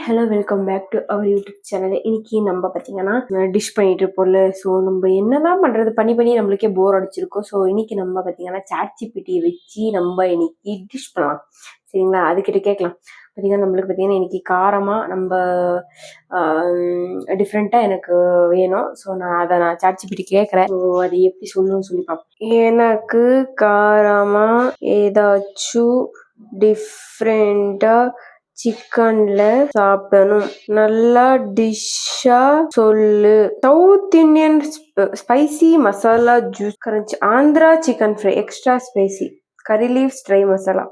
Hello welcome back to our YouTube channel. இன்னைக்கு நம்ம பார்த்தீங்கன்னா டிஷ் பண்ணிட்டு இருப்போம்ல. ஸோ நம்ம என்னதான் பண்ணுறது பண்ணி நம்மளுக்கே போர் அடிச்சிருக்கோம். ஸோ இன்னைக்கு நம்ம பார்த்தீங்கன்னா சாட்ஜிபிட்டியை வச்சு நம்ம இன்னைக்கு டிஷ் பண்ணலாம். சரிங்களா, அதுக்கிட்ட கேட்கலாம். பார்த்தீங்கன்னா நம்மளுக்கு பார்த்தீங்கன்னா இன்னைக்கு காரமாக நம்ம டிஃப்ரெண்ட்டாக எனக்கு வேணும். ஸோ நான் சாட்ஜிபிட்டி கேட்குறேன். ஸோ அது எப்படி சொல்லணும்னு சொல்லி பார்ப்போம். எனக்கு காரமாக ஏதாச்சும் டிஃப்ரெண்ட்டாக சிக்கன்ல சாப்பிடணும், நல்லா டிஷ்ஷா சொல்லு. South Indian spicy masala juice crunchy, Andhra chicken fry extra spicy, curry leaves dry masala.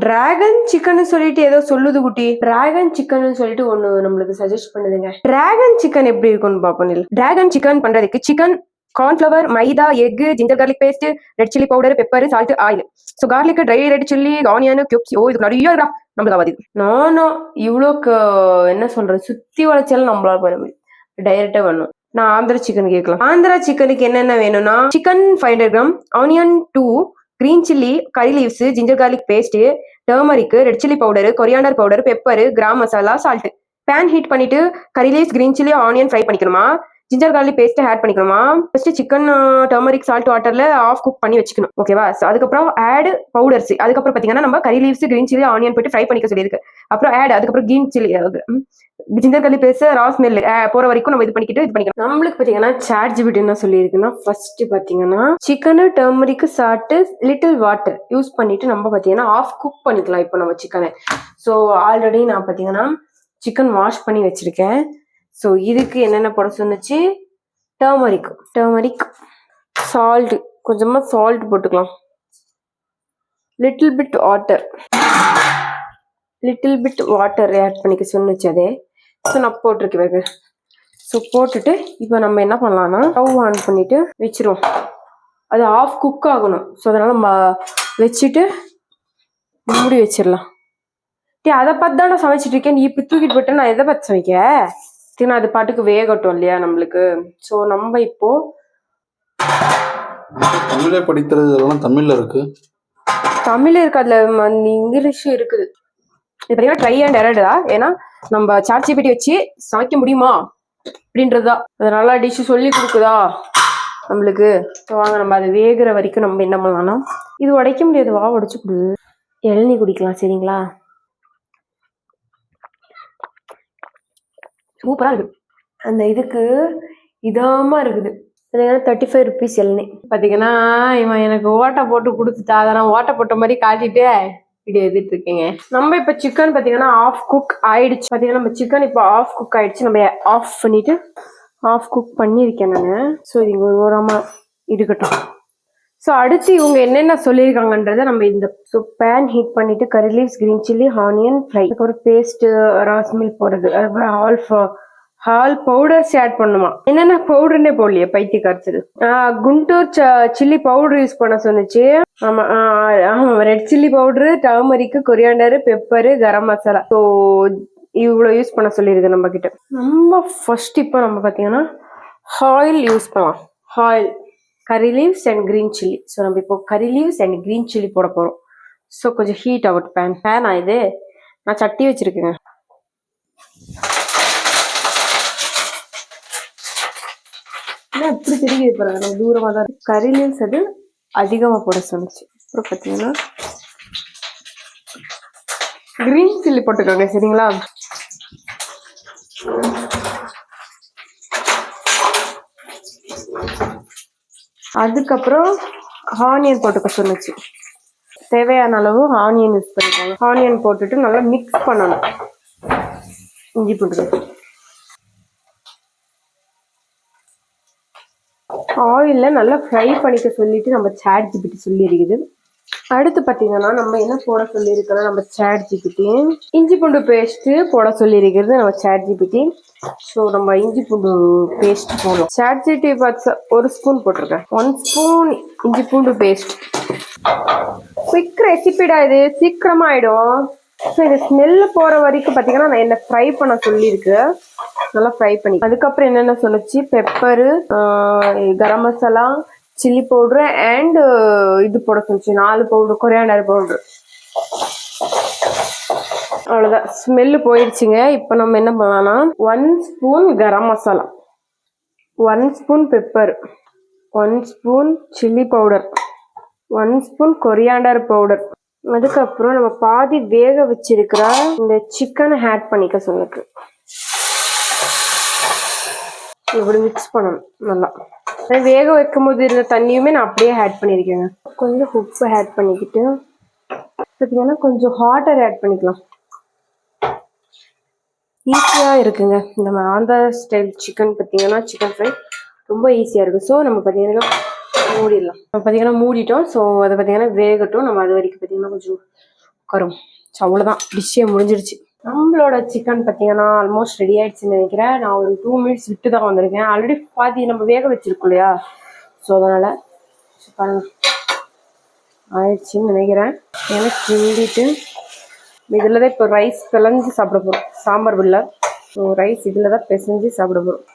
Dragon chicken சொல்லிட்டு ஏதோ சொல்லுது குட்டி. டிராகன் சிக்கன் சொல்லிட்டு ஒண்ணு நம்மளுக்கு சஜஸ்ட் பண்ணுதுங்க. டிராகன் சிக்கன் எப்படி இருக்கும்னு பாப்போம். டிராகன் சிக்கன் பண்றதுக்கு chicken, cornflour, maida, egg, ginger garlic paste, red chilli powder, pepper, salt, oil. So garlic, dry red chilli, onion cubes. ஓ இது நிறைய இருக்கா, நம்மளுக்கு ஆகாது. நானும் இவ்வளோக்கு என்ன சொல்றது, சுத்தி வளைச்சாலும் நம்மளால பண்ண முடியும். டைரக்டா பண்ணும். நான் ஆந்திரா சிக்கன் கேட்கலாம். ஆந்திரா சிக்கனுக்கு என்னென்ன வேணும்னா chicken 500 gram, onion 2, green chilli, curry leaves, ginger garlic paste, turmeric, red chilli powder, coriander powder, pepper, garam masala, salt. Pan heat பண்ணிட்டு curry leaves, green chilli, onion fry பண்ணிக்கணுமா. ஜிஞ்சர் கார்லிக் பேஸ்ட் ஆட் பண்ணிக்கணுமா. First chicken turmeric salt வாட்டர்ல half cook பண்ணி வச்சுக்கணும். ஓகேவா. அதுக்கப்புறம் add powders. அதுக்கப்புறம் பாத்தீங்கன்னா நம்ம curry leaves, green chilli, onion போட்டு ஃப்ரை பண்ணிக்க சொல்லியிருக்கு. அப்புறம் ஆட், அதுக்கப்புறம் green chilli, ginger garlic paste raw smell போற வரைக்கும் நம்ம இது பண்ணிக்கலாம். நம்மளுக்கு பாத்தீங்கன்னா சாட்ஜிபிட்டி என்ன சொல்லியிருக்குன்னா, ஃபர்ஸ்ட் பாத்தீங்கன்னா chicken, turmeric, salt, little water use பண்ணிட்டு நம்ம பாத்தீங்கன்னா ஆஃப் குக் பண்ணிக்கலாம். இப்போ நம்ம சிக்கனை. ஸோ ஆல்ரெடி நான் பாத்தீங்கன்னா சிக்கன் வாஷ் பண்ணி வச்சிருக்கேன். ஸோ இதுக்கு என்னென்ன போட சொன்னிச்சு, டர்மரிக், சால்ட், கொஞ்சமாக சால்ட் போட்டுக்கலாம், லிட்டில் பிட் வாட்டர் ஆட் பண்ணிக்க சொன்னிச்சு அதே. ஸோ நான் போட்டிருக்கேன். ஸோ போட்டுட்டு இப்போ நம்ம என்ன பண்ணலாம்னா ஸ்டவ் ஆன் பண்ணிட்டு வச்சிருவோம். அது ஆஃப் குக் ஆகணும். ஸோ அதனால நம்ம வச்சுட்டு மூடி வச்சிடலாம். அதை பார்த்து தான் நான் சமைச்சிட்டு இருக்கேன். நீ இப்படி தூக்கிட்டு போயிட்டு நான் எதை பார்த்து சமைக்க, அது பாட்டுக்கு வேகட்டும் இல்லையா நம்மளுக்கு. ஸோ நம்ம இப்போ தமிழே படிக்கிறது தமிழ்ல இருக்கு, அதுல இங்கிலீஷும் இருக்குது. இது ட்ரை அண்ட் எரர் தான். ஏன்னா நம்ம சாட்ஜிபிட்டி வச்சு சமைக்க முடியுமா அப்படின்றதா, அதனால டிஷ் சொல்லி கொடுக்குதா நம்மளுக்கு. ஸோ வாங்க நம்ம அது வேகிற வரைக்கும் நம்ம என்ன பண்ணலாம்னா, இது உடைக்க முடியாது, வா உடைச்சு கொடு. இளநீ குடிக்கலாம். சரிங்களா, சூப்பரா இருக்கு. அந்த இதுக்கு இதமா இருக்குது. 35 rupees இளநீ. பாத்தீங்கன்னா இவன் எனக்கு ஓட்டை போட்டு கொடுத்துட்டா, அதை நான் ஓட்டை போட்ட மாதிரி காட்டிட்டு வீடியோ எடுத்துட்டு இருக்கீங்க. நம்ம இப்ப சிக்கன் பாத்தீங்கன்னா ஆஃப் குக் ஆயிடுச்சு. பாத்தீங்கன்னா நம்ம சிக்கன் இப்போ ஆஃப் குக் ஆயிடுச்சு. நம்ம ஆஃப் பண்ணிட்டு ஆஃப் குக் பண்ணியிருக்கேன் நான். ஸோ இது ஒரு ஓரமா இருக்கட்டும். ஸோ அடுத்து இவங்க என்னென்ன சொல்லியிருக்காங்கன்றத நம்ம இந்த பேன் ஹீட் பண்ணிட்டு curry leaves, green chilli, onion fry, அதுக்கப்புறம் பேஸ்ட், ராஸ் மில்க் போடுறது, அதுக்கப்புறம் ஹால் பவுடர்ஸ் ஆட் பண்ணுமா. என்னென்ன பவுடர்னே போடலையே பைத்திய காய்ச்சல். குண்டூர் சில்லி பவுடர் யூஸ் பண்ண சொன்னிச்சு. ஆமா red chilli powder, turmeric, coriander, pepper, garam masala. So இவ்வளோ யூஸ் பண்ண சொல்லியிருக்கு நம்ம கிட்ட. நம்ம ஃபர்ஸ்ட் இப்போ நம்ம பார்த்தீங்கன்னா ஆயில் யூஸ் பண்ணலாம். Oil, curry leaves and green chilli. So நம்ம இப்போ curry leaves and green chilli போட போகிறோம். ஸோ கொஞ்சம் ஹீட் ஆகட்டும். பேனா இது, நான் சட்டி வச்சிருக்கேங்க. எப்படி தெரியுது பாருங்க, நம்ம தூரமாக தான் இருக்கு. கரி லீவ்ஸ் அது அதிகமாக போட சொன்னிச்சு. அப்புறம் பார்த்தீங்கன்னா கிரீன் சில்லி போட்டுக்கோங்க. சரிங்களா, அதுக்கப்புறம் ஆனியன் போட்டுக்க சொன்னிச்சு. தேவையான அளவு ஆனியன் யூஸ் பண்ணிக்கோங்க. ஆனியன் போட்டுட்டு நல்லா மிக்ஸ் பண்ணணும். இஞ்சி போட்டுக்கோங்க. ஆயில்ல நல்லா ஃப்ரை பண்ணிக்க சொல்லிட்டு நம்ம சாட்ஜிபிட்டி சொல்லி இருக்குது. அடுத்து பார்த்தீங்கன்னா நம்ம என்ன போட சொல்லியிருக்கோம், நம்ம சாட்ஜிபிட்டி இஞ்சி பூண்டு பேஸ்ட் போட சொல்லியிருக்கிறது நம்ம சாட்ஜிபிட்டி. ஸோ நம்ம இஞ்சி பூண்டு பேஸ்ட் போடுறோம். சாட்ஜிபிட்டி பார்த்து 1 ஸ்பூன் போட்டிருக்கேன். 1 ஸ்பூன் இஞ்சி பூண்டு பேஸ்ட். குயிக் ரெசிபிடா, இது சீக்கிரமா ஆயிடும். ஸோ இது ஸ்மெல்லு போற வரைக்கும் பார்த்தீங்கன்னா நான் என்ன ஃப்ரை பண்ண சொல்லியிருக்கு. நல்லா ஃப்ரை பண்ணி அதுக்கப்புறம் என்னென்ன சொன்னிச்சு, pepper, garam masala, chilli powder and இது போட சொன்னிச்சு 4 பவுடர், கொரியாண்டர் பவுடர். அவ்வளோதான், ஸ்மெல்லு போயிடுச்சுங்க. இப்போ நம்ம என்ன பண்ணலாம்னா 1 spoon garam masala, 1 spoon pepper, 1 spoon chilli powder, 1 spoon coriander powder, அதுக்கப்புறம் நம்ம பாதி வேக வச்சிருக்கிற இந்த சிக்கனை ஆட் பண்ணிக்க சொல்லுக்கு. இப்படி மிக்ஸ் பண்ணணும் நல்லா. வேக வைக்கும் போது இருந்த தண்ணியுமே நான் அப்படியே ஆட் பண்ணியிருக்கேங்க. கொஞ்சம் உப்பு ஆட் பண்ணிக்கிட்டு பார்த்தீங்கன்னா கொஞ்சம் ஹாட்டர் ஆட் பண்ணிக்கலாம். ஈஸியாக இருக்குங்க இந்த ஆந்திரா ஸ்டைல் சிக்கன். பார்த்தீங்கன்னா சிக்கன் ஃப்ரை ரொம்ப ஈஸியாக இருக்குது. ஸோ நம்ம பார்த்தீங்கன்னா மூடிடலாம். நம்ம பார்த்தீங்கன்னா மூடிட்டோம். ஸோ அதை பார்த்தீங்கன்னா வேகட்டும். நம்ம அது வரைக்கும் பார்த்தீங்கன்னா கொஞ்சம் கரும். ஸோ அவ்வளோதான், டிஷ்ஷே முடிஞ்சிடுச்சு. நம்மளோட சிக்கன் பார்த்தீங்கன்னா ஆல்மோஸ்ட் ரெடி ஆயிடுச்சுன்னு நினைக்கிறேன். நான் ஒரு 2 மினிட்ஸ் விட்டு தான் வந்திருக்கேன். ஆல்ரெடி பாதி நம்ம வேக வச்சிருக்கோம் இல்லையா, ஸோ அதனால் பாருங்க ஆயிடுச்சுன்னு நினைக்கிறேன். ஏன்னா கிண்டிட்டு இதில் தான் இப்போ ரைஸ் பிசைஞ்சு சாப்பிட போகிறோம். சாம்பார் பில்லை ஸோ ரைஸ் இதில் தான் பிசைஞ்சு சாப்பிட போகிறோம்.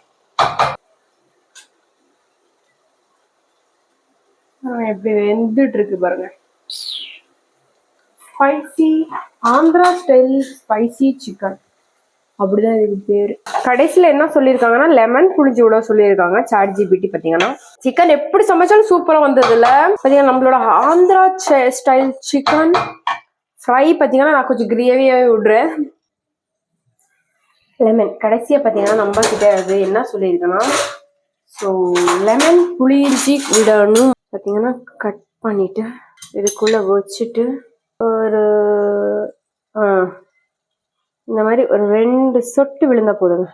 எப்படி வெந்துட்டு இருக்கு பாருங்க. Spicy Andhra style spicy chicken அப்படிதான் இதுக்கு பேரு. கடைசியில என்ன சொல்லியிருக்காங்கன்னா லெமன் புளிஞ்சு விட சொல்லியிருக்காங்க ChatGPT. பார்த்தீங்கன்னா சிக்கன் எப்படி சமைச்சாலும் சூப்பரா வந்ததுல பார்த்தீங்கன்னா நம்மளோட ஆந்திரா ஸ்டைல் சிக்கன் ஃப்ரை பார்த்தீங்கன்னா நான் கொஞ்சம் கிரேவியாவே விடுறேன். லெமன் கடைசியா பார்த்தீங்கன்னா நம்ம கிட்ட அது என்ன சொல்லியிருக்கேன்னா ஸோ லெமன் புளிஞ்சி விடணும். பார்த்தீங்கன்னா கட் பண்ணிட்டு இதுக்குள்ள வச்சுட்டு ஒரு இந்த மாதிரி ஒரு 2 சொட்டு விழுந்தா போதுங்க.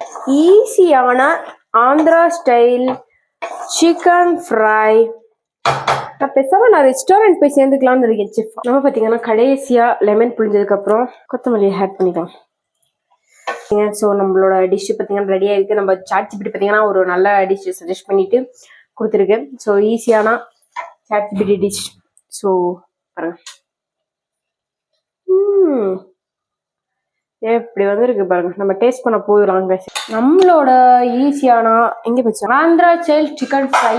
ஈஸியான ஆந்திரா ஸ்டைல் சிக்கன் ஃப்ரை. நான் பேசாம நான் ரெஸ்டாரண்ட் போய் சேர்ந்துக்கலாம்னு இருக்கேன் செஃப். நம்ம பார்த்தீங்கன்னா கடைசியா லெமன் புளிஞ்சதுக்கு அப்புறம் கொத்தமல்லி ஆட் பண்ணிக்கலாம். ஸோ நம்மளோட டிஷ் பார்த்தீங்கன்னா ரெடி ஆயிருக்கு. நம்ம ChatGPT பார்த்தீங்கன்னா ஒரு நல்ல டிஷ் சஜஸ்ட் பண்ணிட்டு கொடுத்துருக்கேன். ஸோ ஈஸியான ChatGPT டிஷ். ஸோ பாருங்க எப்படி வந்துருக்கு பாருங்க. நம்ம டேஸ்ட் பண்ண போயிடலாங்க. நம்மளோட ஈஸியான எங்கே போச்சு ஆந்திரா ஸ்டைல் சிக்கன் ஃப்ரை.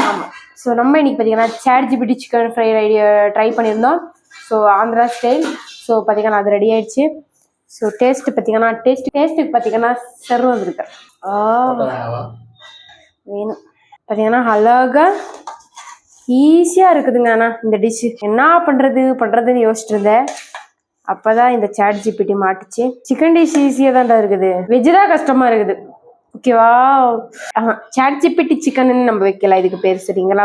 ஆமாம், ஸோ நம்ம இன்னைக்கு பார்த்தீங்கன்னா ChatGPT சிக்கன் ஃப்ரை ட்ரை பண்ணியிருந்தோம். So Andhra style. ஸோ பார்த்தீங்கன்னா அது ரெடி ஆயிடுச்சு. ஸோ டேஸ்ட்டு பார்த்தீங்கன்னா டேஸ்ட்டுக்கு பார்த்தீங்கன்னா செரு வந்துருக்கு. வேணும் பார்த்தீங்கன்னா அழகா ஈஸியாக இருக்குதுங்க. ஆனால் இந்த டிஷ்ஷு என்ன பண்ணுறதுன்னு யோசிச்சுட்டு இருந்தேன். அப்போ தான் இந்த ChatGPT மாட்டுச்சு. சிக்கன் டிஷ் ஈஸியாக தான்டா இருக்குது, வெஜ்ஜு தான் கஷ்டமாக இருக்குது. ஓகேவா? ChatGPT சிக்கன் நம்ம வைக்கலாம் இதுக்கு பேர், சரிங்களா?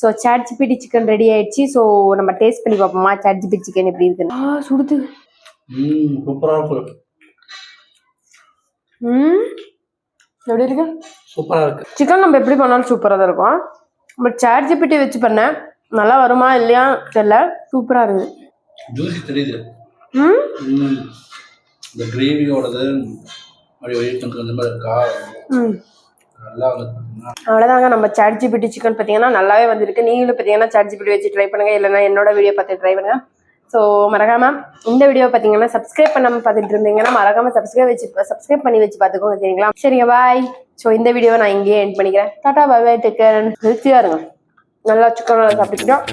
ஸோ ChatGPT சிக்கன் ரெடி ஆயிடுச்சு. ஸோ நம்ம டேஸ்ட் பண்ணி பார்ப்போமா ChatGPT சிக்கன் எப்படி இருக்குன்னு. சுடுது. எப்படி இருக்கு? சூப்பராக இருக்கு. சிக்கன் நம்ம எப்படி பண்ணாலும் சூப்பராக தான் இருக்கும். பட் ChatGPT வச்சு பண்ணேன், நல்லா வருமா இல்லையா தெரியல. சூப்பராக இருக்குது. ஜூசி தெரியுது. இந்த கிரேவியோடது அவ்வளோதாங்க. நம்ம ChatGPT சிக்கன் பார்த்தீங்கன்னா நல்லாவே வந்திருக்கு. நீங்களும் பார்த்தீங்கன்னா ChatGPT வச்சு ட்ரை பண்ணுங்க, இல்லைன்னா என்னோட வீடியோ பார்த்து ட்ரை பண்ணுங்க. ஸோ மறக்காம இந்த வீடியோ பார்த்தீங்கன்னா சப்ஸ்கிரைப் பண்ணாமல் பார்த்துட்டு இருந்தீங்கன்னா மறக்காம சப்ஸ்கிரைப் பண்ணி வச்சு பார்த்துக்கோங்க, சரிங்களா? சரிங்க, பாய். ஸோ இந்த வீடியோவை நான் இங்கேயே எண்ட் பண்ணிக்கிறேன். Tata, bye bye, take care. ஹெல்த்தியாக இருங்க. நல்லா சிக்கன் சாப்பிட்டுக்கிட்டோம்.